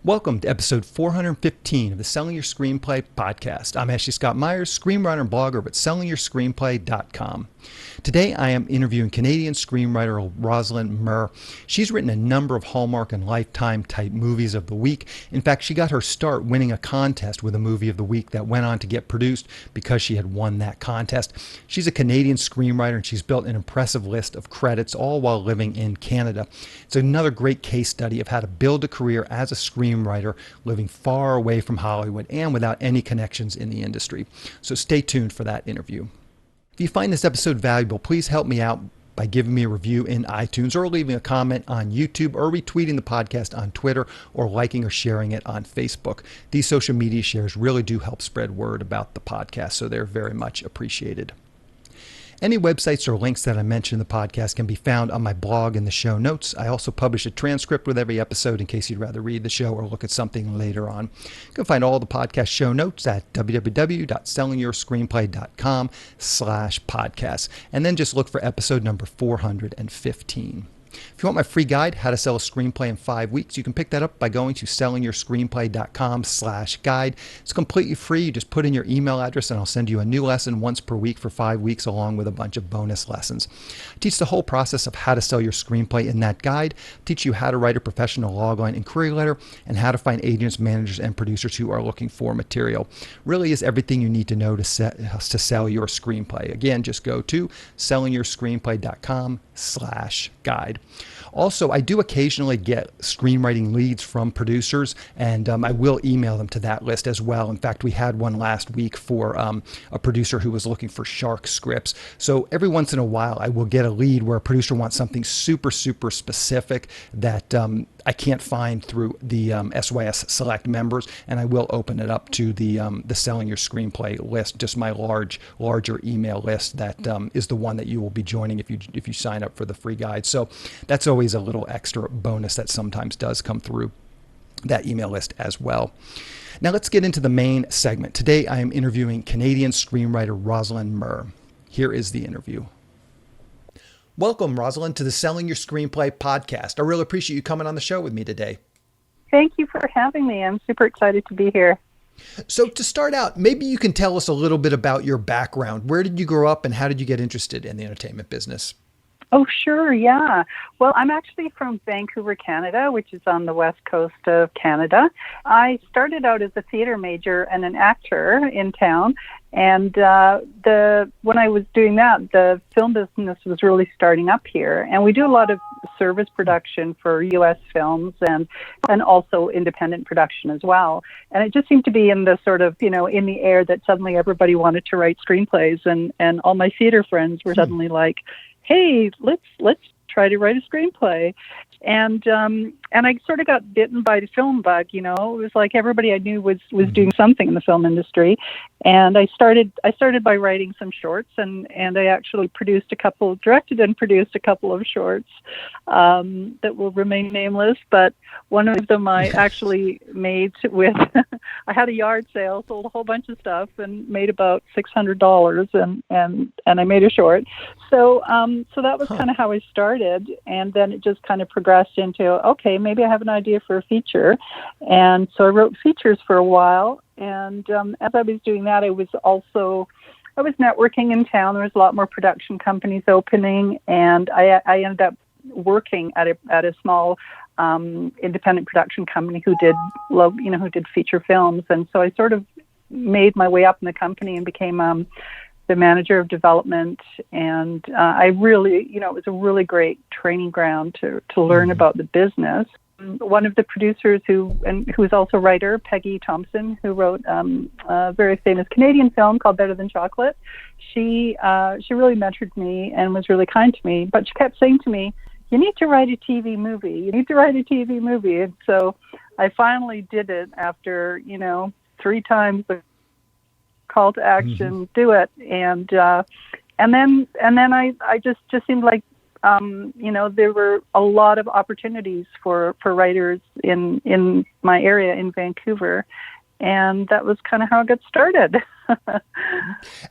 Welcome to episode 415 of the Selling Your Screenplay podcast. I'm Ashley Scott Meyers, screenwriter and blogger at sellingyourscreenplay.com. Today I am interviewing Canadian screenwriter Rosalind Murr. She's written a number of Hallmark and Lifetime type movies of the week. In fact, she got her start winning a contest with a movie of the week that went on to get produced because she had won that contest. She's a Canadian screenwriter and she's built an impressive list of credits, all while living in Canada. It's another great case study of how to build a career as a screenwriter living far away from Hollywood and without any connections in the industry. So stay tuned for that interview. If you find this episode valuable, please help me out by giving me a review in iTunes or leaving a comment on YouTube or retweeting the podcast on Twitter or liking or sharing it on Facebook. These social media shares really do help spread word about the podcast, so they're very much appreciated. Any websites or links that I mention in the podcast can be found on my blog in the show notes. I also publish a transcript with every episode in case you'd rather read the show or look at something later on. You can find all the podcast show notes at www.sellingyourscreenplay.com/podcast. And then just look for episode number 415. If you want my free guide, How to Sell a Screenplay in 5 Weeks, you can pick that up by going to sellingyourscreenplay.com/guide. It's completely free. You just put in your email address and I'll send you a new lesson once per week for 5 weeks along with a bunch of bonus lessons. I teach the whole process of how to sell your screenplay in that guide. I teach you how to write a professional logline and query letter and how to find agents, managers, and producers who are looking for material. Really is everything you need to know to sell your screenplay. Again, just go to sellingyourscreenplay.com/guide. Also, I do occasionally get screenwriting leads from producers, and I will email them to that list as well. In fact, we had one last week for a producer who was looking for shark scripts. So every once in a while, I will get a lead where a producer wants something super, super specific that I can't find through the SYS Select members, and I will open it up to the Selling Your Screenplay list, just my larger email list that is the one that you will be joining if you sign up for the free guide. So that's always a little extra bonus that sometimes does come through that email list as well. Now let's get into the main segment. Today I am interviewing Canadian screenwriter Rosalind Murr. Here is the interview. Welcome, Rosalind, to the Selling Your Screenplay podcast. I really appreciate you coming on the show with me today. Thank you for having me. I'm super excited to be here. So to start out, maybe you can tell us a little bit about your background. Where did you grow up and how did you get interested in the entertainment business? Oh, sure. Yeah. Well, I'm actually from Vancouver, Canada, which is on the west coast of Canada. I started out as a theater major and an actor in town. And when I was doing that, the film business was really starting up here. And we do a lot of service production for U.S. films and also independent production as well. And it just seemed to be in the sort of, in the air that suddenly everybody wanted to write screenplays. And all my theater friends were suddenly like, hey, let's try to write a screenplay. And I sort of got bitten by the film bug, It was like everybody I knew was doing something in the film industry. And I started by writing some shorts and I actually directed and produced a couple of shorts that will remain nameless. But one of them I actually made with, I had a yard sale, sold a whole bunch of stuff and made about $600 and I made a short. So that was kind of how I started. And then it just kind of progressed into, okay, maybe I have an idea for a feature. And so I wrote features for a while. And as I was doing that, I was networking in town. There was a lot more production companies opening. And I ended up working at a small independent production company who did feature films. And so I sort of made my way up in the company and became the manager of development, and I really, it was a really great training ground to learn about the business. One of the producers who is also a writer, Peggy Thompson, who wrote a very famous Canadian film called Better Than Chocolate, she really mentored me and was really kind to me, but she kept saying to me, you need to write a TV movie. You need to write a TV movie. And so I finally did it after, 3 times the call to action, do it. And then I just seemed like, there were a lot of opportunities for writers in my area in Vancouver. And that was kind of how it got started.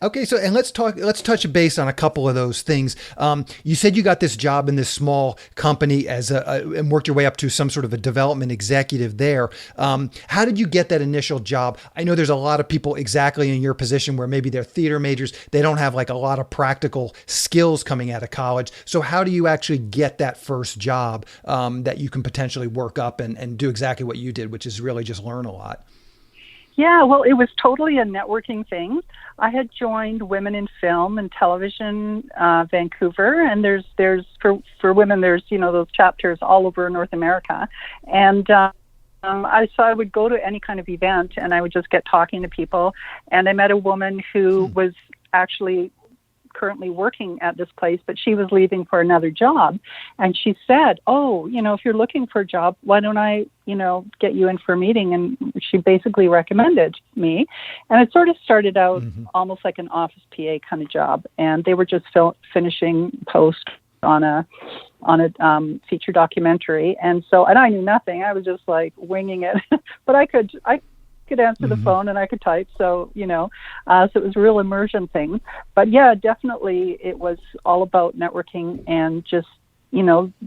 Okay, so and let's touch base on a couple of those things. You said you got this job in this small company as and worked your way up to some sort of a development executive there. How did you get that initial job? I know there's a lot of people exactly in your position where maybe they're theater majors, they don't have like a lot of practical skills coming out of college. So how do you actually get that first job that you can potentially work up and do exactly what you did, which is really just learn a lot? Yeah, well, it was totally a networking thing. I had joined Women in Film and Television Vancouver, and there's for women, there's those chapters all over North America, and so I would go to any kind of event, and I would just get talking to people, and I met a woman who was actually currently working at this place, but she was leaving for another job. And she said, oh, if you're looking for a job, why don't I, get you in for a meeting? And she basically recommended me. And it sort of started out almost like an office PA kind of job. And they were just finishing post on a feature documentary. And I knew nothing. I was just like winging it, but I could answer the phone and I could type. So, so it was a real immersion thing. But yeah, definitely it was all about networking and just,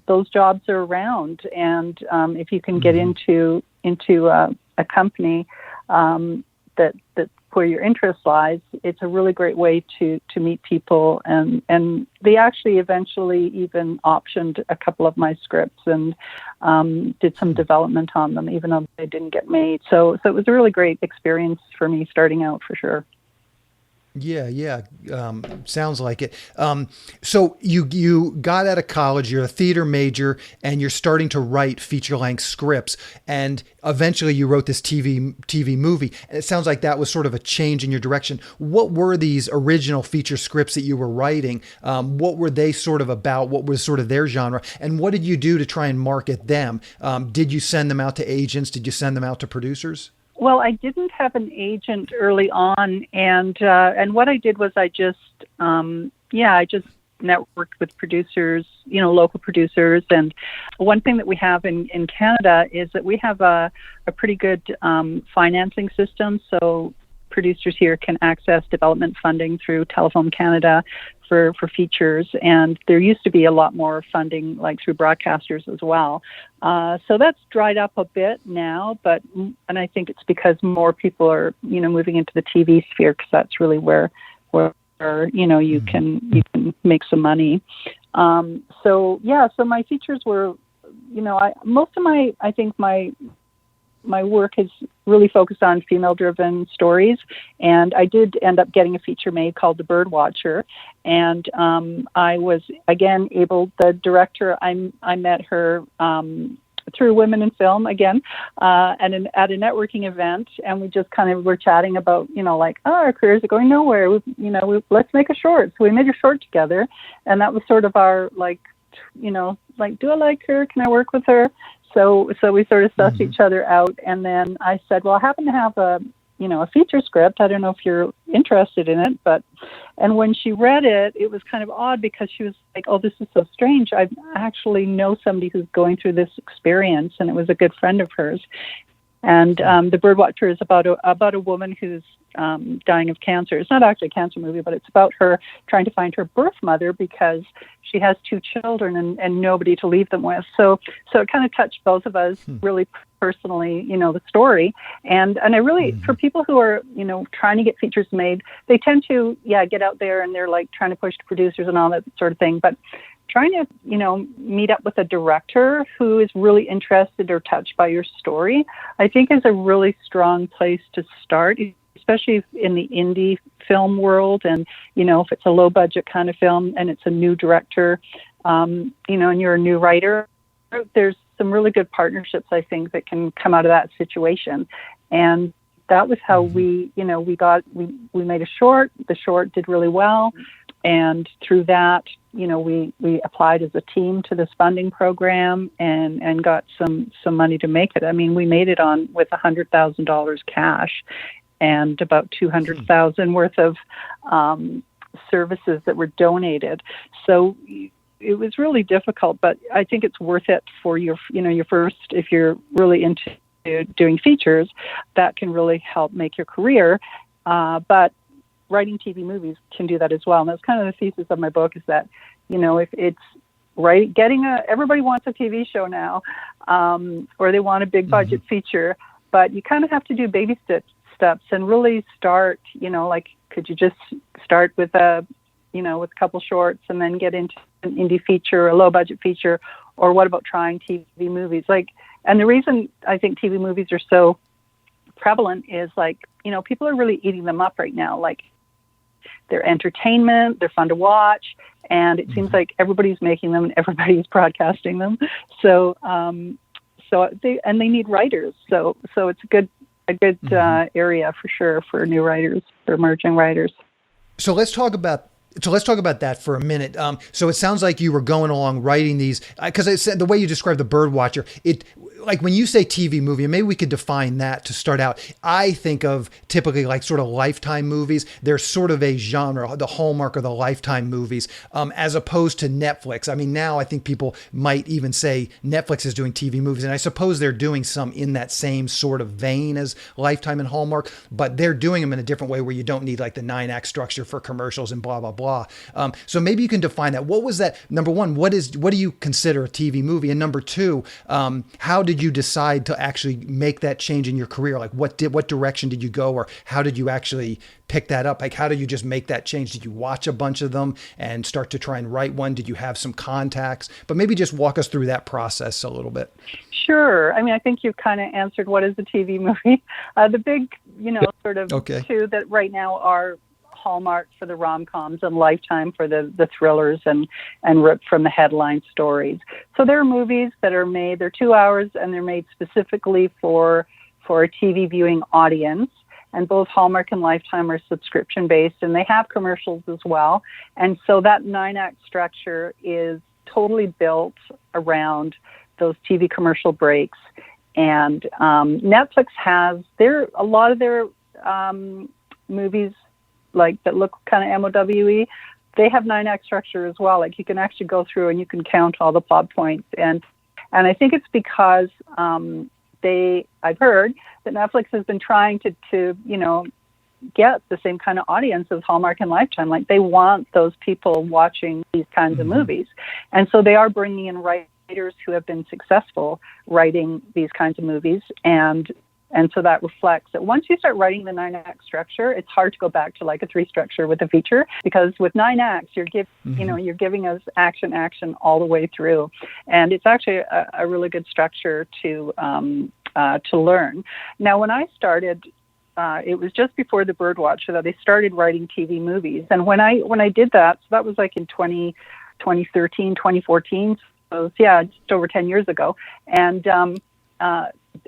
those jobs are around. And if you can get into a company that where your interest lies, it's a really great way to meet people. And they actually eventually even optioned a couple of my scripts and did some development on them, even though they didn't get made. So it was a really great experience for me starting out, for sure. Yeah. Sounds like it. So you got out of college, you're a theater major, and you're starting to write feature-length scripts, and eventually you wrote this TV movie. And it sounds like that was sort of a change in your direction. What were these original feature scripts that you were writing? What were they sort of about? What was sort of their genre? And what did you do to try and market them? Did you send them out to agents? Did you send them out to producers? Well, I didn't have an agent early on, and what I did was I just networked with producers, local producers. And one thing that we have in Canada is that we have a pretty good financing system. So producers here can access development funding through Telefilm Canada for features, and there used to be a lot more funding like through broadcasters as well. So that's dried up a bit now, and I think it's because more people are moving into the TV sphere, because that's really where you can make some money. So my features were, my work is really focused on female-driven stories, and I did end up getting a feature made called The Birdwatcher, and I was, again, the director, I met her through Women in Film, again, at a networking event, and we just kind of were chatting about, our careers are going nowhere, let's make a short. So we made a short together, and that was sort of our, do I like her? Can I work with her? So we sort of sussed each other out, and then I said, well, I happen to have a feature script. I don't know if you're interested in it, and when she read it, it was kind of odd, because she was like, oh, this is so strange. I actually know somebody who's going through this experience, and it was a good friend of hers. And The Birdwatcher is about a woman who's dying of cancer. It's not actually a cancer movie, but it's about her trying to find her birth mother, because she has two children and nobody to leave them with. So it kind of touched both of us really personally, the story. And I really, for people who are, trying to get features made, they tend to, get out there and they're like trying to push to producers and all that sort of thing. But trying to, meet up with a director who is really interested or touched by your story, I think is a really strong place to start, especially in the indie film world. And, if it's a low budget kind of film and it's a new director, and you're a new writer, there's some really good partnerships, I think, that can come out of that situation. And that was how we made a short. The short did really well. And through that, we applied as a team to this funding program and got some money to make it. I mean, we made it with $100,000 cash and about $200,000 worth of services that were donated. So it was really difficult, but I think it's worth it for your first, if you're really into doing features, that can really help make your career. But writing TV movies can do that as well. And that's kind of the thesis of my book, is that, if it's right, everybody wants a TV show now, or they want a big budget feature, but you kind of have to do baby steps and really start, could you just start with with a couple shorts and then get into an indie feature, a low budget feature, or what about trying TV movies? And the reason I think TV movies are so prevalent is people are really eating them up right now. They're entertainment, they're fun to watch, and it seems like everybody's making them and everybody's broadcasting them. So, they need writers. So it's a good area for sure for new writers, for emerging writers. So let's talk about that for a minute. So it sounds like you were going along writing these, because the way you described the Birdwatcher, when you say TV movie, and maybe we could define that to start out. I think of typically sort of Lifetime movies. They're sort of a genre, the hallmark of the Lifetime movies, as opposed to Netflix. I mean, now I think people might even say Netflix is doing TV movies, and I suppose they're doing some in that same sort of vein as Lifetime and Hallmark, but they're doing them in a different way where you don't need the 9-act structure for commercials and blah, blah, blah. So maybe you can define that. What was that? Number one, what do you consider a TV movie? And number two, how did you decide to actually make that change in your career? What direction did you go, or how did you actually pick that up? How did you just make that change? Did you watch a bunch of them and start to try and write one? Did you have some contacts? But maybe just walk us through that process a little bit. Sure. I mean, I think you've kind of answered what is a TV movie. The big, sort of two that right now are Hallmark for the rom-coms and Lifetime for the thrillers and ripped from the headline stories. So there are movies that are made, they're 2 hours, and they're made specifically for a TV viewing audience. And both Hallmark and Lifetime are subscription based, and they have commercials as well. And so that 9-act structure is totally built around those TV commercial breaks. And Netflix has a lot of their movies that look kind of MOWE, they have 9-act structure as well. You can actually go through and you can count all the plot points. And I think it's because I've heard that Netflix has been trying to get the same kind of audience as Hallmark and Lifetime. They want those people watching these kinds of movies. And so they are bringing in writers who have been successful writing these kinds of movies. And so that reflects that once you start writing the 9-act structure, it's hard to go back to a 3 structure with a feature, because with 9 acts, you're giving us action all the way through. And it's actually a really good structure to learn. Now, when I started, it was just before the Birdwatcher that they started writing TV movies. And when I did that, so that was in 2013, 2014. So just over 10 years ago. And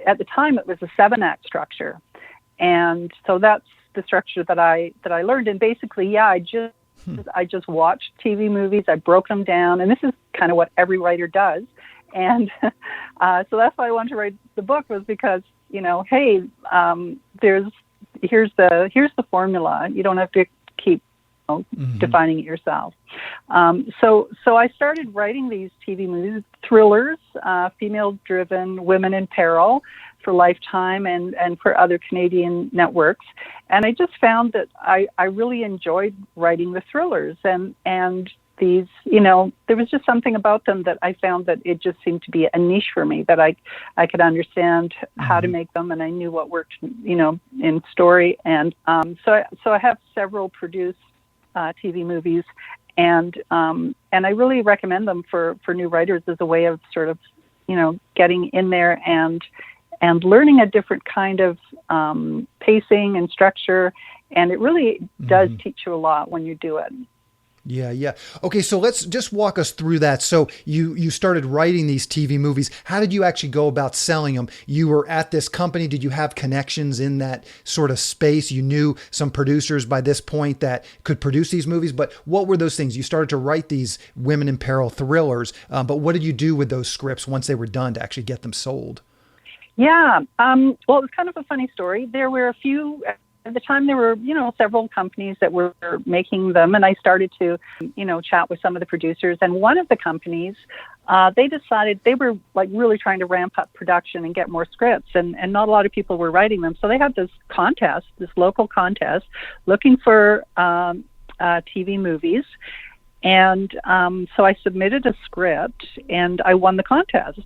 at the time, it was a 7-act structure, and so that's the structure that I learned. And basically, I just watched TV movies. I broke them down, and this is kind of what every writer does. And so that's why I wanted to write the book, was because hey, here's the formula. You don't have to keep defining it yourself. So I started writing these TV movies, thrillers, female-driven, women in peril for Lifetime and for other Canadian networks. And I just found that I really enjoyed writing the thrillers. And these, there was just something about them that I found that it just seemed to be a niche for me, that I could understand how to make them, and I knew what worked, in story. And so I have several produced TV movies, and I really recommend them for new writers as a way of sort of, getting in there and learning a different kind of pacing and structure. And it really does teach you a lot when you do it. Yeah. Okay, so let's just walk us through that. So you started writing these TV movies. How did you actually go about selling them? You were at this company. Did you have connections in that sort of space? You knew some producers by this point that could produce these movies, but what were those things? You started to write these women in peril thrillers, but what did you do with those scripts once they were done to actually get them sold? Yeah, well, it was kind of a funny story. There were a few... At the time, there were, several companies that were making them, and I started to, chat with some of the producers. And one of the companies they decided they were like really trying to ramp up production and get more scripts, and not a lot of people were writing them. So they had this contest, this local contest, looking for TV movies. And so I submitted a script, and I won the contest.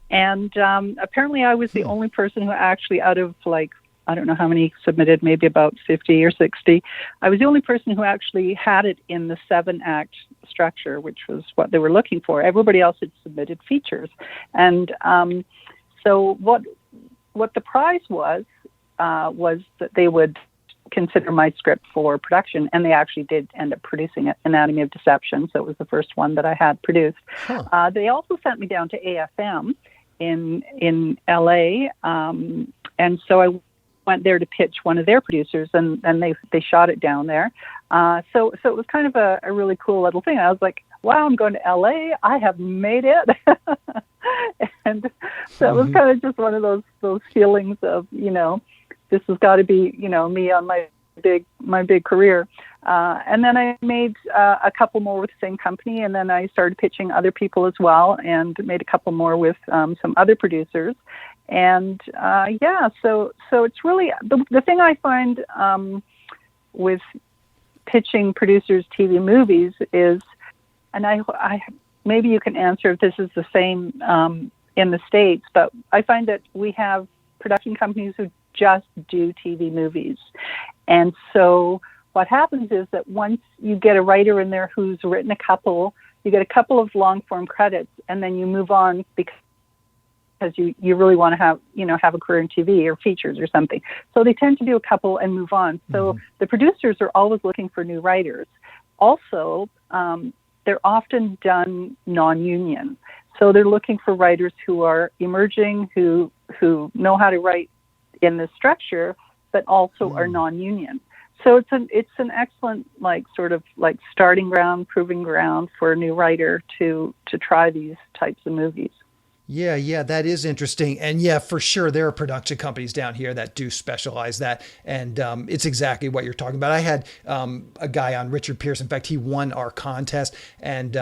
And apparently I was the only person who actually, out of like, I don't know how many submitted, maybe about 50 or 60. I was the only person who actually had it in the 7-act structure, which was what they were looking for. Everybody else had submitted features. And so what the prize was that they would consider my script for production, and they actually did end up producing it, Anatomy of Deception. So it was the first one that I had produced. Huh. They also sent me down to AFM in LA, and so I went there to pitch one of their producers, and they shot it down there. So it was kind of a really cool little thing. I was like, wow, I'm going to LA. I have made it. And so it was kind of just one of those feelings of, this has got to be, me on my big career. And then I made a couple more with the same company, and then I started pitching other people as well, and made a couple more with some other producers. And so it's really the thing I find with pitching producers TV movies is, and I maybe you can answer if this is the same in the States, but I find that we have production companies who just do TV movies. And so what happens is that once you get a writer in there who's written you get a couple of long form credits, and then you move on because you really want to have a career in TV or features or something. So they tend to do a couple and move on. So the producers are always looking for new writers. Also, they're often done non-union. So they're looking for writers who are emerging, who know how to write in this structure, but also are non-union. So it's an excellent sort of starting ground, proving ground for a new writer to try these types of movies. Yeah, that is interesting. And yeah, for sure, there are production companies down here that do specialize that. And it's exactly what you're talking about. I had a guy on, Richard Pierce. In fact, he won our contest, and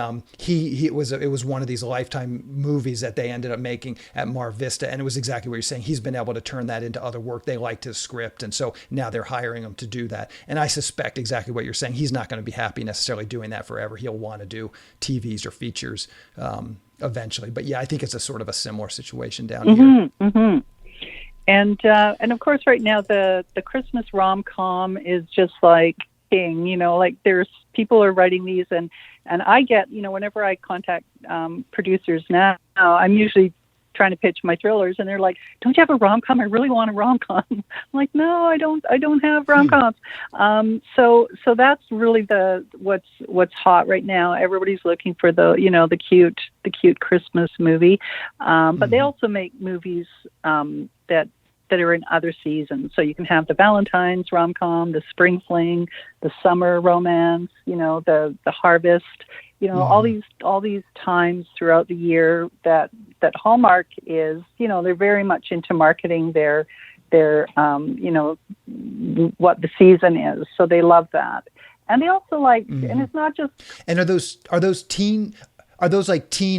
it was one of these Lifetime movies that they ended up making at Mar Vista. And it was exactly what you're saying. He's been able to turn that into other work. They liked his script. And so now they're hiring him to do that. And I suspect exactly what you're saying. He's not going to be happy necessarily doing that forever. He'll want to do TVs or features eventually. But yeah, I think it's a sort of a similar situation down here. Mm-hmm. And of course, right now the Christmas rom-com is just like king. There's people are writing these, and I get whenever I contact producers now, I'm usually trying to pitch my thrillers, and they're like, "Don't you have a rom-com? I really want a rom-com." I'm like, "No, I don't have rom-coms." So that's really what's hot right now. Everybody's looking for the cute Christmas movie, but they also make movies that are in other seasons. So you can have the Valentine's rom-com, the spring fling, the summer romance, the harvest. All these times throughout the year that Hallmark is, they're very much into marketing their what the season is. So they love that. And they also like, and it's not just. And are those teen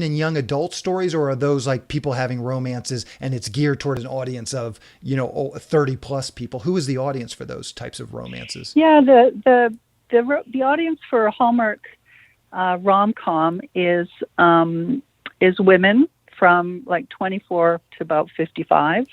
and young adult stories, or are those like people having romances and it's geared toward an audience of, 30 plus people? Who is the audience for those types of romances? Yeah, the audience for Hallmark rom-com is women from 24 to about 55,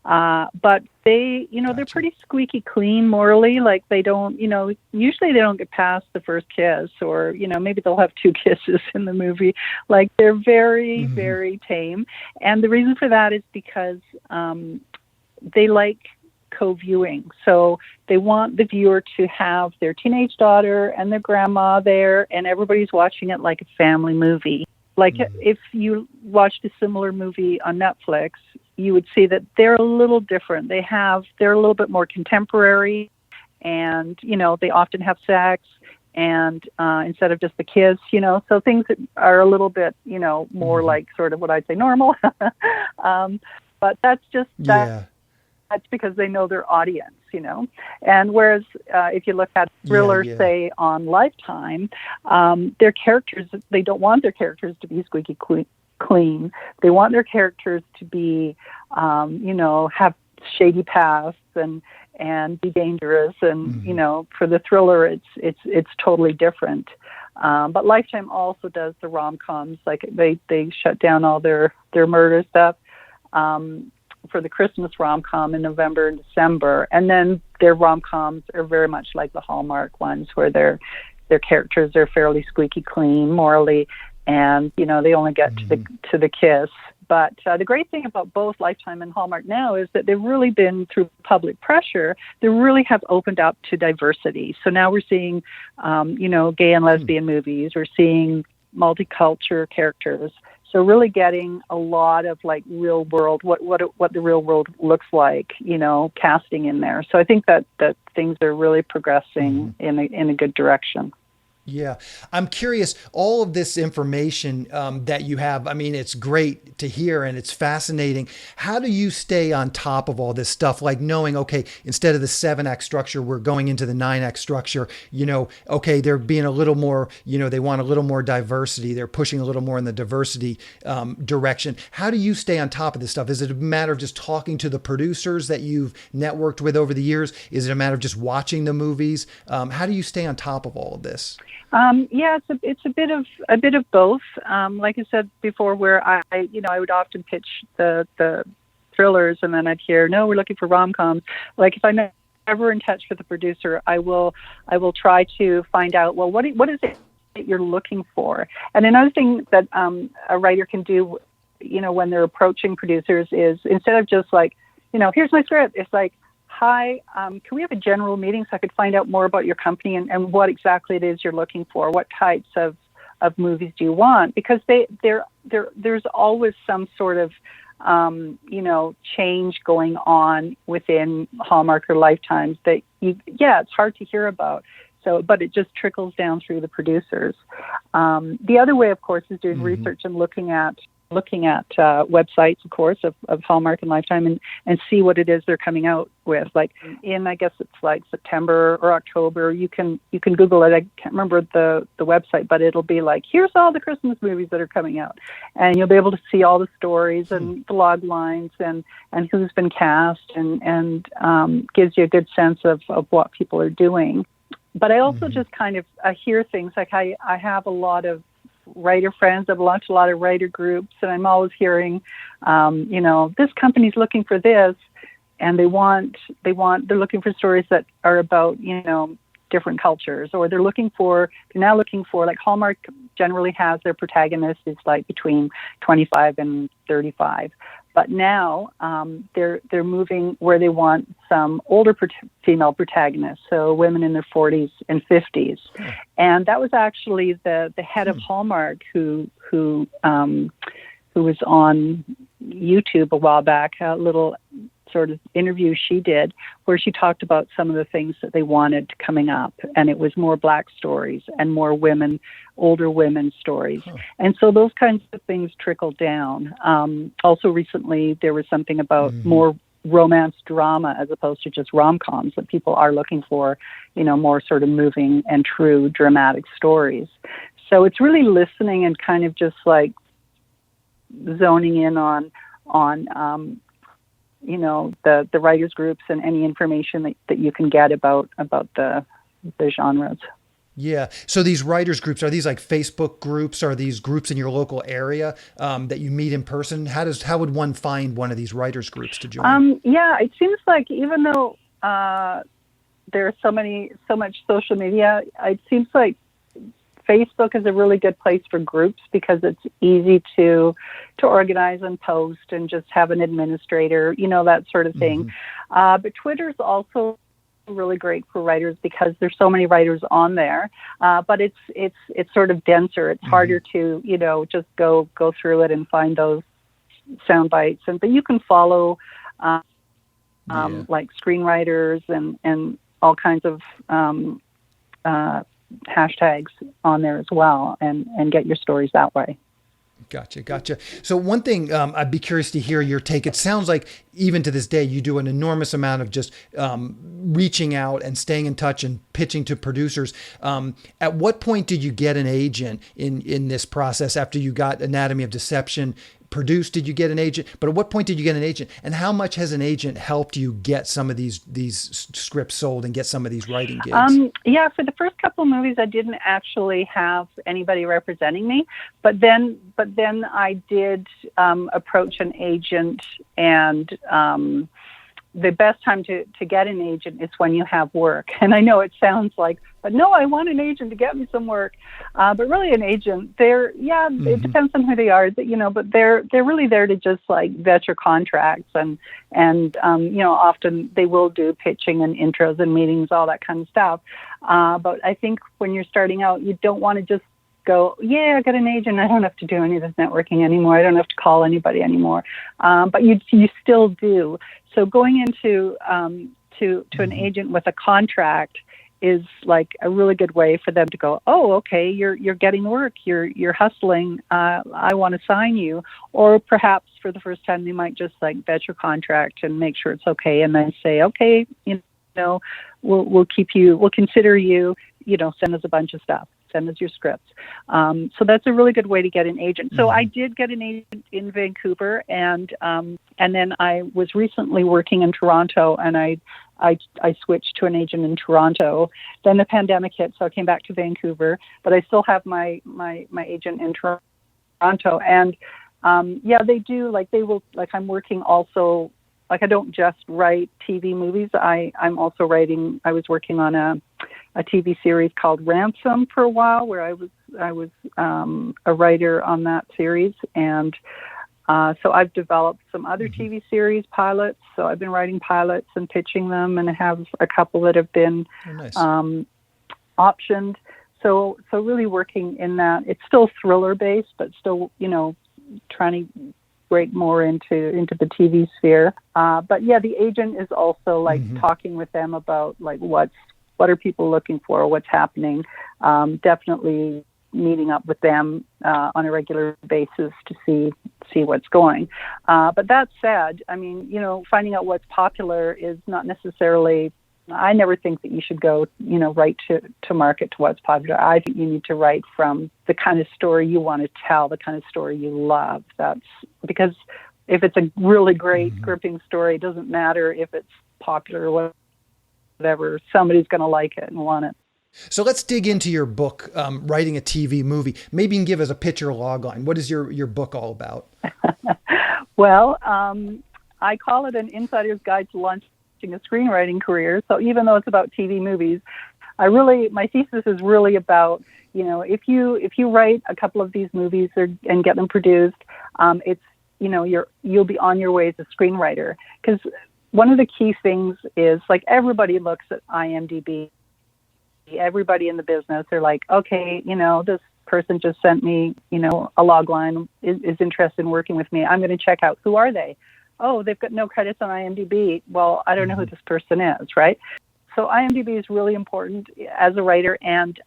but they Gotcha. They're pretty squeaky clean morally. They don't usually they don't get past the first kiss, or maybe they'll have 2 kisses in the movie. They're very very tame, and the reason for that is because they like co-viewing. So they want the viewer to have their teenage daughter and their grandma there, and everybody's watching it like a family movie. If you watched a similar movie on Netflix, you would see that they're a little different. They're a little bit more contemporary, and they often have sex, and instead of just the kiss, so things that are a little bit more like sort of what I'd say normal. But that's just that. Yeah. That's because they know their audience, And whereas if you look at thrillers, say, on Lifetime, their characters, they don't want their characters to be squeaky clean. They want their characters to be, have shady pasts and be dangerous. And, for the thriller, it's totally different. But Lifetime also does the rom-coms. Like they shut down all their murder stuff for the Christmas rom-com in November and December. And then their rom-coms are very much like the Hallmark ones, where their characters are fairly squeaky clean morally, and they only get to the kiss. But the great thing about both Lifetime and Hallmark now is that they've really been, through public pressure, they really have opened up to diversity. So now we're seeing, gay and lesbian movies. We're seeing multicultural characters. So really getting a lot of like real world, what the real world looks like, casting in there. So I think that things are really progressing in a good direction. Yeah. I'm curious, all of this information that you have, I mean, it's great to hear and it's fascinating. How do you stay on top of all this stuff? Like knowing, okay, instead of the 7-act structure, we're going into the 9-act structure, okay, they're being a little more, they want a little more diversity. They're pushing a little more in the diversity direction. How do you stay on top of this stuff? Is it a matter of just talking to the producers that you've networked with over the years? Is it a matter of just watching the movies? How do you stay on top of all of this? It's a bit of both. Like I said before, where I would often pitch the thrillers, and then I'd hear, no, we're looking for rom-coms. Like if I'm ever in touch with the producer, I will try to find out, well, what is it that you're looking for? And another thing that a writer can do, when they're approaching producers, is instead of just like, here's my script, it's like, hi, can we have a general meeting so I could find out more about your company and what exactly it is you're looking for? What types of movies do you want? Because there's always some sort of, change going on within Hallmark or Lifetimes that it's hard to hear about. So, but it just trickles down through the producers. The other way, of course, is doing research and looking at websites, of course, of Hallmark and Lifetime, and see what it is they're coming out with. Like I guess it's like September or October. You can Google it. I can't remember the website, but it'll be like, here's all the Christmas movies that are coming out, and you'll be able to see all the stories and the log lines and who's been cast, and gives you a good sense of what people are doing. But I also just kind of hear things like I have a lot of writer friends. I've launched a lot of writer groups, and I'm always hearing, this company's looking for this, and they're looking for stories that are about, different cultures, or they're now looking for, like Hallmark generally has their protagonist is like between 25 and 35. But now they're moving where they want some older female protagonists, so women in their 40s and 50s. And that was actually the head of Hallmark who was on YouTube a while back, a little sort of interview she did where she talked about some of the things that they wanted coming up. And it was more Black stories and more older women stories. And so those kinds of things trickle down. Also recently, there was something about more romance drama as opposed to just rom-coms, that people are looking for, more sort of moving and true dramatic stories. So it's really listening and kind of just like zoning in on the writers groups and any information that you can get about the genres. Yeah. So these writers groups, are these like Facebook groups? Are these groups in your local area that you meet in person? How would one find one of these writers groups to join? It seems like even though there's so much social media, it seems like Facebook is a really good place for groups because it's easy to organize and post and just have an administrator, that sort of thing. But Twitter's also really great for writers because there's so many writers on there. But it's sort of denser. It's harder to, just go through it and find those sound bites. But you can follow like screenwriters and all kinds of hashtags on there as well and get your stories that way. Gotcha. So one thing I'd be curious to hear your take. It sounds like even to this day you do an enormous amount of just reaching out and staying in touch and pitching to producers. At what point did you get an agent in this process after you got Anatomy of Deception produced? Did you get an agent? But at what point did you get an agent? And how much has an agent helped you get some of these scripts sold and get some of these writing gigs? Yeah, for the first couple of movies, I didn't actually have anybody representing me, but then I did approach an agent, and the best time to get an agent is when you have work. And I know it sounds like, but no, I want an agent to get me some work. But really an agent, it depends on who they are, but they're really there to just like vet your contracts and often they will do pitching and intros and meetings, all that kind of stuff. But I think when you're starting out, you don't want to just go, I got an agent. I don't have to do any of this networking anymore. I don't have to call anybody anymore. But you still do. So going into to an agent with a contract is like a really good way for them to go, oh, okay, you're getting work, you're hustling. I want to sign you. Or perhaps for the first time, they might just like vet your contract and make sure it's okay, and then say, okay, we'll keep you, we'll consider you. Send us a bunch of stuff. Send us your scripts. So that's a really good way to get an agent. So I did get an agent in Vancouver, and then I was recently working in Toronto, and I switched to an agent in Toronto. Then the pandemic hit, so I came back to Vancouver, but I still have my agent in Toronto. And they do, like, they will, like, I'm working also, like, I don't just write TV movies. I'm also writing, I was working on a TV series called Ransom for a while, where I was a writer on that series. And so I've developed some other TV series pilots. So I've been writing pilots and pitching them, and I have a couple that have been optioned. So really working in that. It's still thriller based, but still, trying to break more into the TV sphere. But yeah, the agent is also like talking with them about like what are people looking for, what's happening. Definitely meeting up with them on a regular basis to see what's going. But that said, I mean, finding out what's popular is not necessarily, I never think that you should go, right to market to what's popular. I think you need to write from the kind of story you want to tell, the kind of story you love. That's because if it's a really great gripping story, it doesn't matter if it's popular or whatever, somebody's going to like it and want it. So let's dig into your book, Writing a TV Movie. Maybe you can give us a pitch or log line. What is your book all about? Well, I call it an insider's guide to launching a screenwriting career. So even though it's about TV movies, my thesis is really about, if you write a couple of these movies and get them produced, it's, you'll be on your way as a screenwriter. Because one of the key things is, like, everybody looks at IMDb. Everybody in the business, they're like, okay, this person just sent me, a log line, is interested in working with me. I'm going to check out, who are they? Oh, they've got no credits on IMDb. Well, I don't know who this person is, right? So IMDb is really important as a writer. And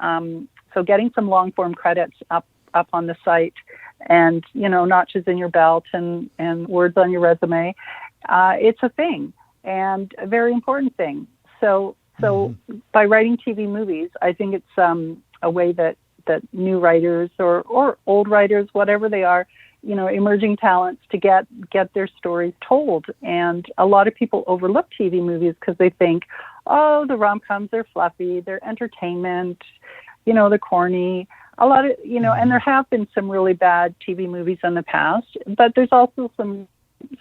so getting some long form credits up on the site, and, notches in your belt and words on your resume, it's a thing, and a very important thing. So by writing TV movies, I think it's a way that new writers or old writers, whatever they are, emerging talents, to get their stories told. And a lot of people overlook TV movies because they think, oh, the rom-coms, they're fluffy, they're entertainment, they're corny. A lot of, and there have been some really bad TV movies in the past, but there's also some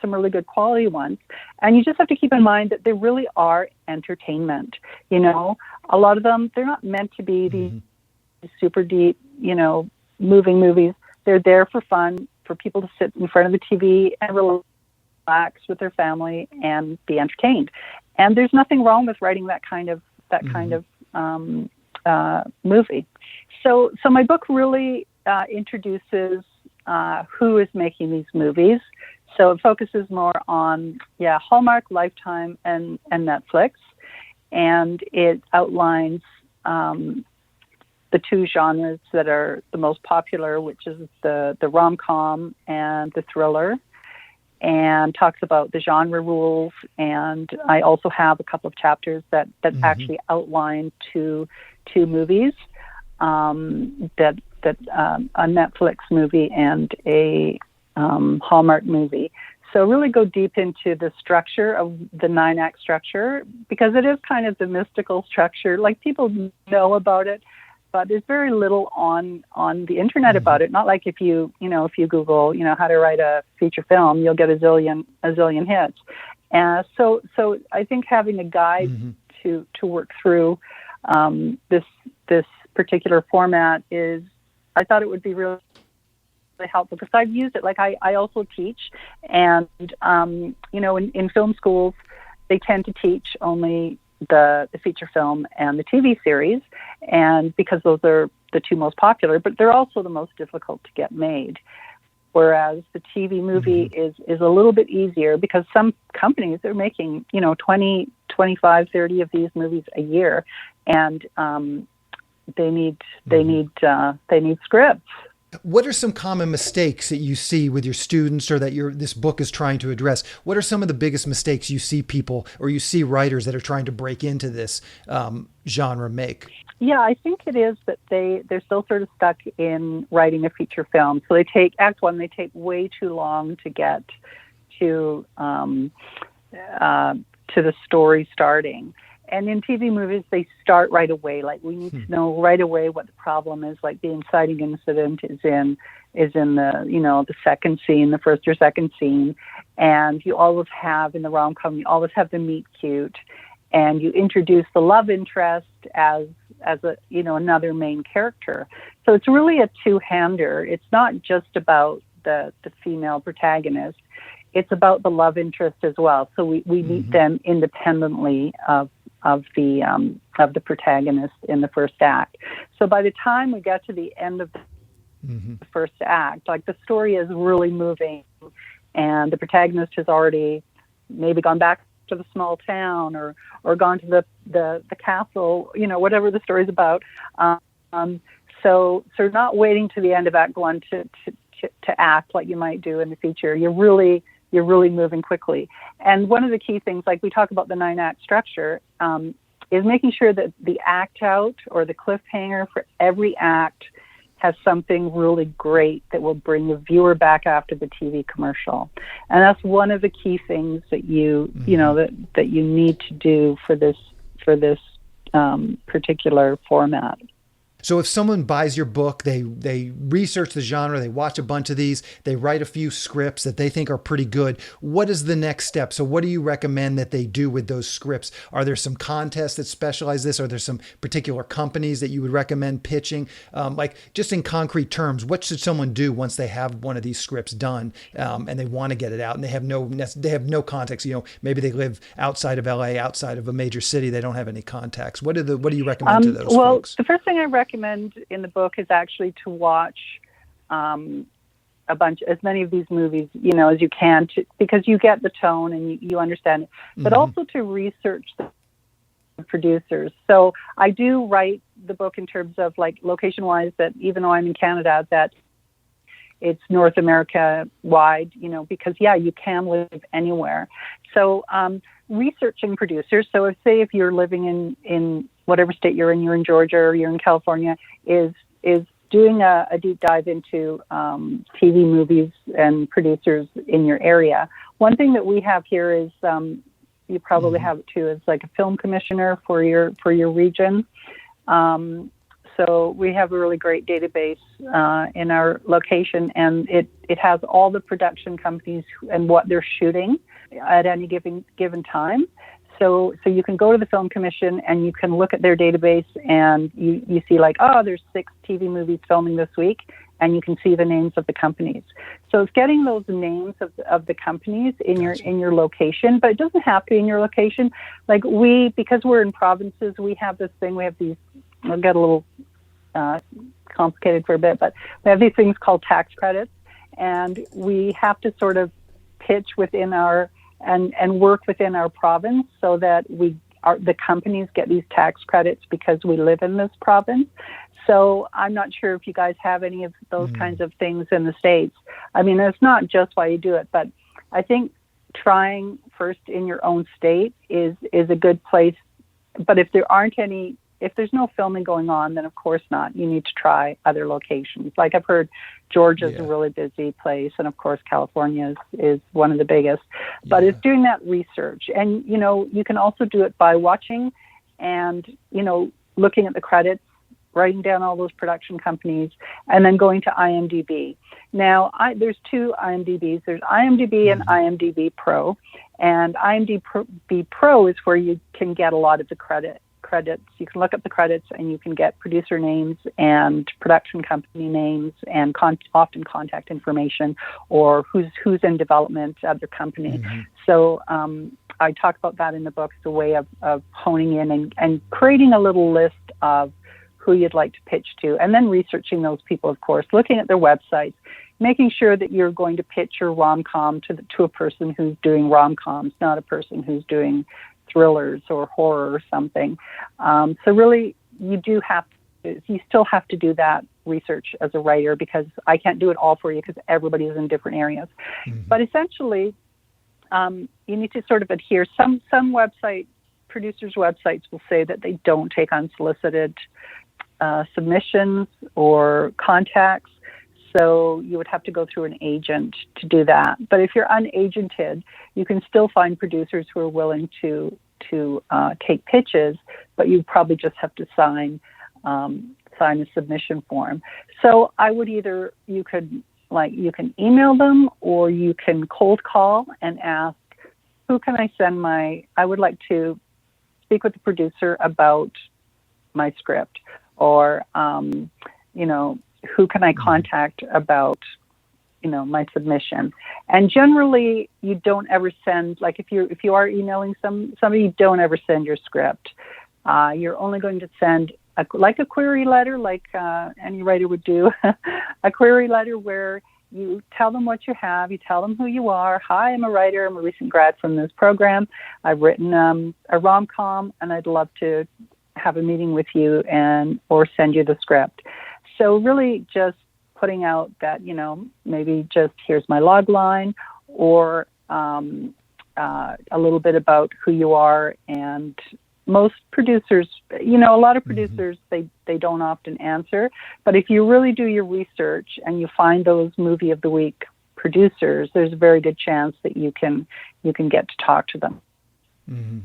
really good quality ones. And you just have to keep in mind that they really are entertainment. A lot of them, they're not meant to be these super deep, moving movies. They're there for fun, for people to sit in front of the TV and relax with their family and be entertained. And there's nothing wrong with writing that kind of movie. So my book really introduces who is making these movies. So it focuses more on, Hallmark, Lifetime, and Netflix. And it outlines the two genres that are the most popular, which is the rom-com and the thriller, and talks about the genre rules. And I also have a couple of chapters that actually outline two movies, that a Netflix movie and a Hallmark movie. So really go deep into the structure of the 9-act structure, because it is kind of the mystical structure. Like, people know about it, but there's very little on the internet about it. Not like if you Google, how to write a feature film, you'll get a zillion hits. So I think having a guide to work through this particular format I thought it would be really helpful, because I've used it. Like, I also teach, and in film schools they tend to teach only the feature film and the TV series, and because those are the two most popular, but they're also the most difficult to get made. Whereas the TV movie is a little bit easier, because some companies are making 20, 25, 30 of these movies a year, and they need scripts. What are some common mistakes that you see with your students, or that this book is trying to address? What are some of the biggest mistakes you see people, or you see writers that are trying to break into this genre make? Yeah, I think it is that they're still sort of stuck in writing a feature film. So they take Act One, they take way too long to get to the story starting. And in TV movies, they start right away. Like, we need to know right away what the problem is. Like, the inciting incident is in the second scene, the first or second scene. And you always have, in the rom-com, you always have the meet cute, and you introduce the love interest as a another main character. So it's really a two-hander. It's not just about the female protagonist. It's about the love interest as well. So we meet them independently of the protagonist in the first act. So by the time we get to the end of the first act, like, the story is really moving, and the protagonist has already maybe gone back to the small town, or gone to the castle, whatever the story's about. So not waiting to the end of Act One to act like you might do in the feature. You're really moving quickly. And one of the key things, like we talk about the 9-act structure, is making sure that the act out, or the cliffhanger for every act, has something really great that will bring the viewer back after the TV commercial. And that's one of the key things that you need to do for this particular format. So if someone buys your book, they research the genre, they watch a bunch of these, they write a few scripts that they think are pretty good, what is the next step? So what do you recommend that they do with those scripts? Are there some contests that specialize this? Are there some particular companies that you would recommend pitching? Like, just in concrete terms, what should someone do once they have one of these scripts done, and they want to get it out, and they have no context? Maybe they live outside of LA, outside of a major city, they don't have any contacts. What do you recommend to those folks? The first thing I recommend in the book is actually to watch as many of these movies, as you can, because you get the tone and you understand it, but also to research the producers. So I do write the book in terms of, like, location-wise, that even though I'm in Canada, that it's North America wide, because you can live anywhere. So researching producers. So if you're living in whatever state you're in Georgia, or you're in California, is doing a deep dive into TV movies and producers in your area. One thing that we have here is, you probably have it too, is like a film commissioner for your region. So we have a really great database in our location, and it has all the production companies and what they're shooting at any given time. So you can go to the film commission and you can look at their database, and you see, like, there's 6 TV movies filming this week, and you can see the names of the companies. So it's getting those names of the companies in your location, but it doesn't have to be in your location. Like, because we're in provinces, we have this thing. We have these. I'll get a little complicated for a bit, but we have these things called tax credits, and we have to sort of pitch within our and work within our province so that the companies get these tax credits because we live in this province. So I'm not sure if you guys have any of those kinds of things in the States. I mean, it's not just why you do it, but I think trying first in your own state is a good place. But if there's no filming going on, then of course not. You need to try other locations. Like I've heard Georgia's a really busy place, and of course California is one of the biggest. But it's doing that research. And, you can also do it by watching and, looking at the credits, writing down all those production companies, and then going to IMDb. Now, there's two IMDbs. There's IMDb and IMDb Pro. And IMDb Pro is where you can get a lot of the credits. You can look up the credits and you can get producer names and production company names and often contact information or who's in development at their company. So I talk about that in the book as a way of honing in and creating a little list of who you'd like to pitch to, and then researching those people, of course, looking at their websites, making sure that you're going to pitch your rom-com to a person who's doing rom-coms, not a person who's doing thrillers or horror or something. So really, you still have to do that research as a writer, because I can't do it all for you because everybody is in different areas. But essentially, you need to sort of adhere. Some producers' websites will say that they don't take unsolicited submissions or contacts. So you would have to go through an agent to do that. But if you're unagented, you can still find producers who are willing to take pitches, but you probably just have to sign a submission form. So I would you can email them, or you can cold call and ask, who can I send I would like to speak with the producer about my script, or who can I contact about, my submission. And generally, you don't ever send, like if you are emailing somebody, you don't ever send your script. You're only going to send a query letter, like any writer would do, a query letter where you tell them what you have, you tell them who you are. Hi, I'm a writer. I'm a recent grad from this program. I've written a rom-com, and I'd love to have a meeting with you or send you the script. So really just putting out that, maybe just here's my log line, or a little bit about who you are. And most producers, a lot of producers, they don't often answer. But if you really do your research and you find those movie of the week producers, there's a very good chance that you can get to talk to them.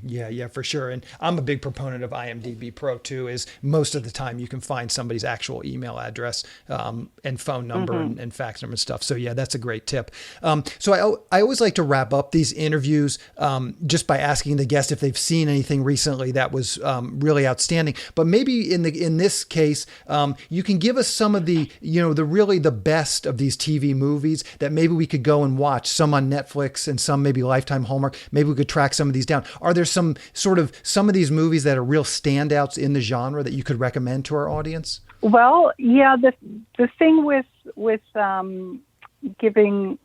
Yeah, for sure. And I'm a big proponent of IMDb Pro too, is most of the time you can find somebody's actual email address and phone number and fax number and stuff. So yeah, that's a great tip. So I always like to wrap up these interviews just by asking the guest if they've seen anything recently that was really outstanding. But maybe in this case, you can give us some of the the best of these TV movies that maybe we could go and watch, some on Netflix and some maybe Lifetime, Hallmark. Maybe we could track some of these down. Are there some of these movies that are real standouts in the genre that you could recommend to our audience? Well, yeah, the thing with giving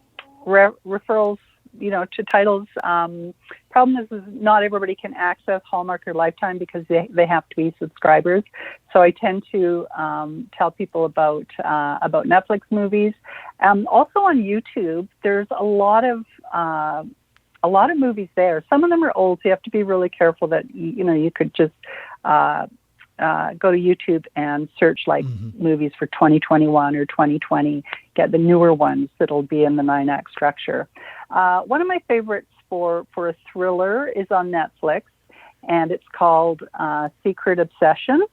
referrals, to titles, problem is not everybody can access Hallmark or Lifetime because they have to be subscribers. So I tend to tell people about Netflix movies. Also on YouTube, there's a lot of movies there. Some of them are old, so you have to be really careful that you could just go to YouTube and search movies for 2021 or 2020. Get the newer ones that'll be in the 9-act structure. One of my favorites for a thriller is on Netflix, and it's called Secret Obsession.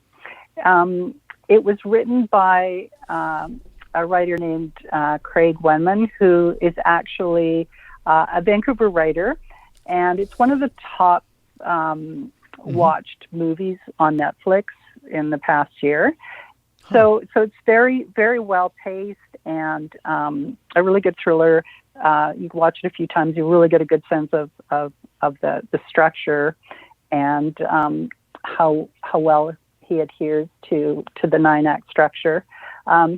It was written by a writer named Craig Wenman, who is actually a Vancouver writer, and it's one of the top watched movies on Netflix in the past year. So it's very, very well paced and a really good thriller. You can watch it a few times. You really get a good sense of the structure and how well he adheres to the 9-act structure.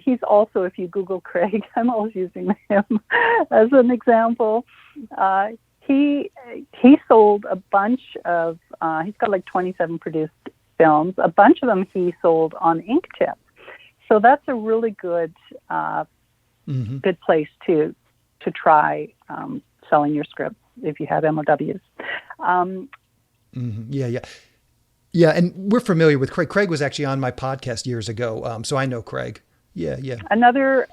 He's also, if you Google Craig, I'm always using him as an example. He sold a bunch of, he's got 27 produced films. A bunch of them he sold on Inktip. So that's a really good good place to try selling your script if you have MOWs. Yeah, and we're familiar with Craig. Craig was actually on my podcast years ago, so I know Craig. Yeah. Another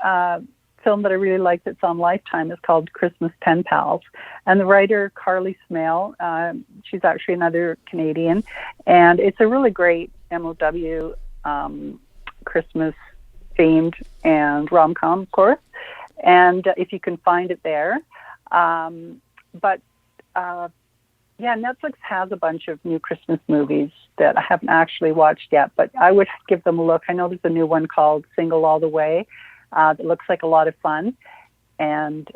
film that I really like that's on Lifetime is called Christmas Pen Pals. And the writer, Carly Smale, she's actually another Canadian. And it's a really great MOW Christmas-themed and rom-com, of course. And if you can find it there. Netflix has a bunch of new Christmas movies that I haven't actually watched yet, but I would give them a look. I know there's a new one called Single All the Way that looks like a lot of fun. And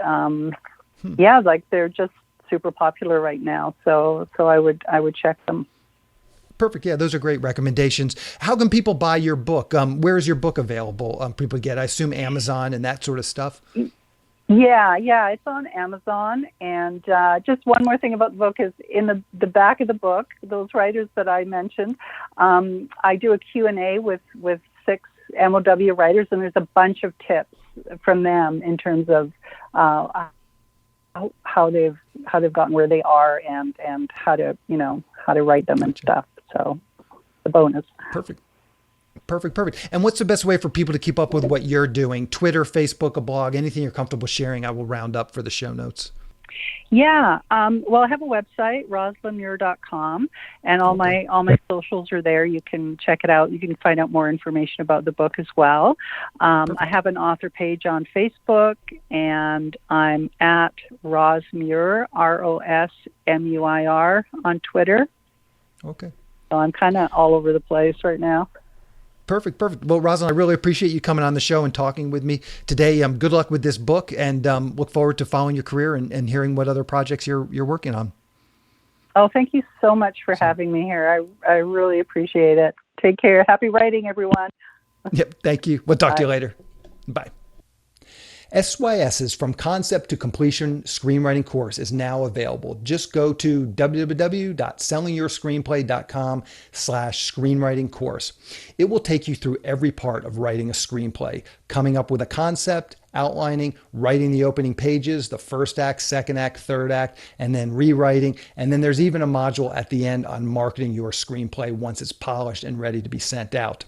they're just super popular right now. So I would check them. Perfect. Yeah, those are great recommendations. How can people buy your book? Where is your book available? People get, I assume, Amazon and that sort of stuff. Yeah, it's on Amazon. And just one more thing about the book is in the back of the book, those writers that I mentioned, I do a Q&A with 6 MOW writers, and there's a bunch of tips from them in terms of how they've gotten where they are and how to write them and stuff. So the bonus. Perfect. And what's the best way for people to keep up with what you're doing? Twitter, Facebook, a blog, anything you're comfortable sharing, I will round up for the show notes. Yeah. Well, I have a website, roslynmuir.com, and all my socials are there. You can check it out. You can find out more information about the book as well. I have an author page on Facebook, and I'm at Ros Muir, ROSMUIR on Twitter. Okay. So I'm kind of all over the place right now. Perfect. Well, Rosalind, I really appreciate you coming on the show and talking with me today. Good luck with this book, and look forward to following your career and hearing what other projects you're working on. Oh, thank you so much for having me here. I really appreciate it. Take care. Happy writing, everyone. Yep. Thank you. We'll talk to you later. Bye. SYS's From Concept to Completion Screenwriting course is now available. Just go to www.sellingyourscreenplay.com/screenwriting course. It will take you through every part of writing a screenplay, coming up with a concept, outlining, writing the opening pages, the first act, second act, third act, and then rewriting. And then there's even a module at the end on marketing your screenplay once it's polished and ready to be sent out.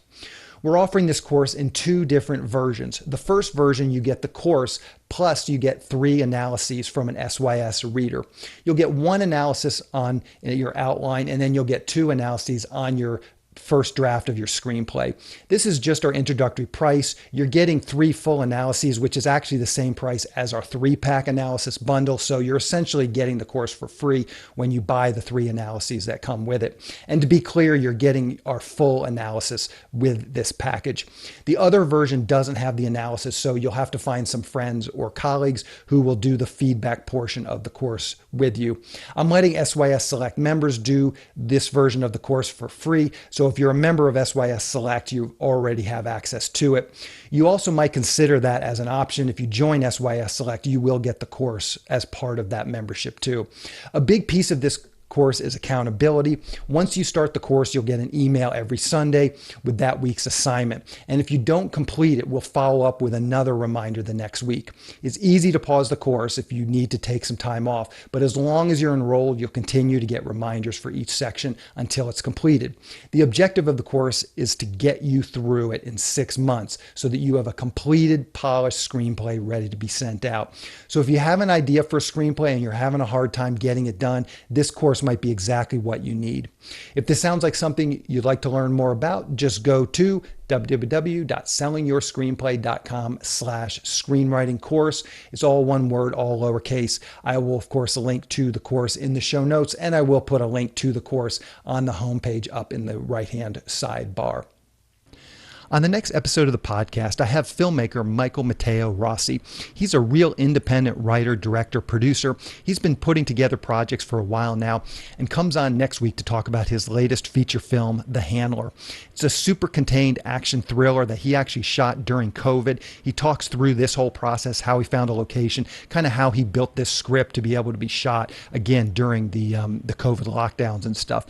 We're offering this course in 2 different versions. The first version, you get the course, plus you get 3 analyses from an SYS reader. You'll get 1 analysis on your outline, and then you'll get 2 analyses on your first draft of your screenplay. This is just our introductory price. You're getting 3 full analyses, which is actually the same price as our 3-pack analysis bundle. So you're essentially getting the course for free when you buy the 3 analyses that come with it. And to be clear, you're getting our full analysis with this package. The other version doesn't have the analysis, so you'll have to find some friends or colleagues who will do the feedback portion of the course with you. I'm letting SYS Select members do this version of the course for free. So if you're a member of SYS Select, you already have access to it. You also might consider that as an option. If you join SYS Select, you will get the course as part of that membership too. A big piece of this course is accountability. Once you start the course, you'll get an email every Sunday with that week's assignment. And if you don't complete it, we'll follow up with another reminder the next week. It's easy to pause the course if you need to take some time off, but as long as you're enrolled, you'll continue to get reminders for each section until it's completed. The objective of the course is to get you through it in 6 months so that you have a completed, polished screenplay ready to be sent out. So if you have an idea for a screenplay and you're having a hard time getting it done, this course might be exactly what you need. If this sounds like something you'd like to learn more about, just go to www.sellingyourscreenplay.com/screenwriting course. It's all one word, all lowercase. I will, of course, link to the course in the show notes, and I will put a link to the course on the homepage up in the right-hand sidebar. On the next episode of the podcast, I have filmmaker Michael Mateo Rossi. He's a real independent writer, director, producer. He's been putting together projects for a while now and comes on next week to talk about his latest feature film, The Handler. It's a super contained action thriller that he actually shot during COVID. He talks through this whole process, how he found a location, kind of how he built this script to be able to be shot again during the COVID lockdowns and stuff.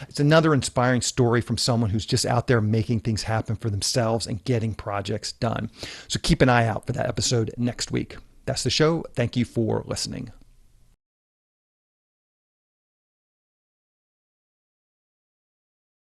It's another inspiring story from someone who's just out there making things happen for themselves themselves and getting projects done. So keep an eye out for that episode next week. That's the show. Thank you for listening.